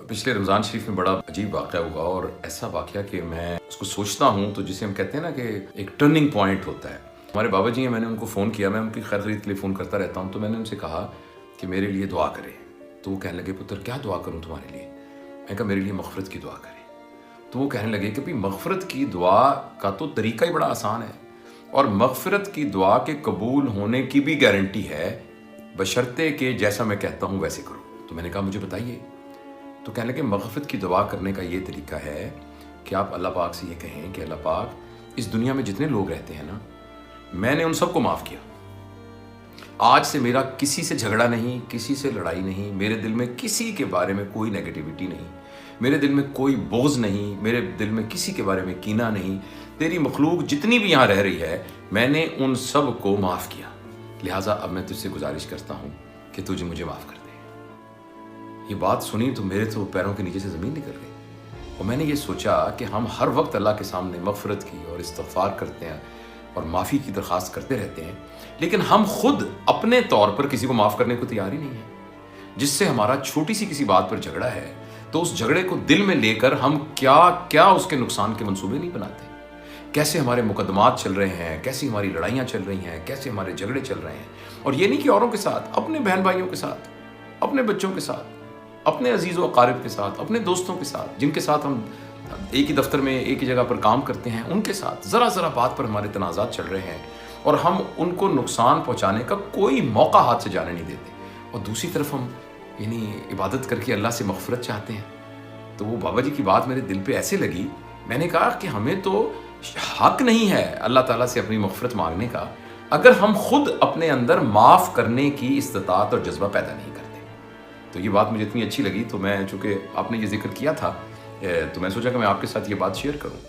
پچھلے رمضان شریف میں بڑا عجیب واقعہ ہوا، اور ایسا واقعہ کہ میں اس کو سوچتا ہوں تو جسے ہم کہتے ہیں نا کہ ایک ٹرننگ پوائنٹ ہوتا ہے۔ ہمارے بابا جی ہیں، میں نے ان کو فون کیا، میں ان کی خیر خرید کے لیے فون کرتا رہتا ہوں، تو میں نے ان سے کہا کہ میرے لیے دعا کریں۔ تو وہ کہنے لگے پتر کیا دعا کروں تمہارے لیے؟ میں کہا میرے لیے مغفرت کی دعا کریں۔ تو وہ کہنے لگے کہ بھی مغفرت کی دعا کا تو طریقہ ہی بڑا آسان ہے، اور مغفرت کی دعا کے قبول ہونے کی بھی گارنٹی ہے، بشرطے کہ جیسا میں کہتا ہوں ویسے کرو۔ تو میں نے کہا مجھے بتائیے۔ تو کہنے لگے مغفرت کی دعا کرنے کا یہ طریقہ ہے کہ آپ اللہ پاک سے یہ کہیں کہ اللہ پاک، اس دنیا میں جتنے لوگ رہتے ہیں نا، میں نے ان سب کو معاف کیا۔ آج سے میرا کسی سے جھگڑا نہیں، کسی سے لڑائی نہیں، میرے دل میں کسی کے بارے میں کوئی نیگیٹیوٹی نہیں، میرے دل میں کوئی بغض نہیں، میرے دل میں کسی کے بارے میں کینہ نہیں۔ تیری مخلوق جتنی بھی یہاں رہ رہی ہے، میں نے ان سب کو معاف کیا، لہٰذا اب میں تجھ سے گزارش کرتا ہوں کہ تجھے مجھے معاف کر دے۔ یہ بات سنی تو میرے تو پیروں کے نیچے سے زمین نکل گئی، اور میں نے یہ سوچا کہ ہم ہر وقت اللہ کے سامنے مغفرت کی اور استغفار کرتے ہیں اور معافی کی درخواست کرتے رہتے ہیں، لیکن ہم خود اپنے طور پر کسی کو معاف کرنے کو تیار ہی نہیں ہیں۔ جس سے ہمارا چھوٹی سی کسی بات پر جھگڑا ہے تو اس جھگڑے کو دل میں لے کر ہم کیا اس کے نقصان کے منصوبے نہیں بناتے، کیسے ہمارے مقدمات چل رہے ہیں، کیسی ہماری لڑائیاں چل رہی ہیں، کیسے ہمارے جھگڑے چل رہے ہیں۔ اور یہ نہیں کہ اوروں کے ساتھ، اپنے بہن بھائیوں کے ساتھ، اپنے بچوں کے ساتھ، اپنے عزیز و اقارب کے ساتھ، اپنے دوستوں کے ساتھ، جن کے ساتھ ہم ایک ہی دفتر میں ایک ہی جگہ پر کام کرتے ہیں، ان کے ساتھ ذرا بات پر ہمارے تنازعات چل رہے ہیں، اور ہم ان کو نقصان پہنچانے کا کوئی موقع ہاتھ سے جانے نہیں دیتے، اور دوسری طرف ہم عبادت کر کے اللہ سے مغفرت چاہتے ہیں۔ تو وہ بابا جی کی بات میرے دل پہ ایسے لگی، میں نے کہا کہ ہمیں تو حق نہیں ہے اللہ تعالیٰ سے اپنی مغفرت مانگنے کا اگر ہم خود اپنے اندر معاف کرنے کی استطاعت اور جذبہ پیدا نہیں کرتے۔ تو یہ بات مجھے اتنی اچھی لگی، تو میں چونکہ آپ نے یہ ذکر کیا تھا تو میں سوچا کہ میں آپ کے ساتھ یہ بات شیئر کروں۔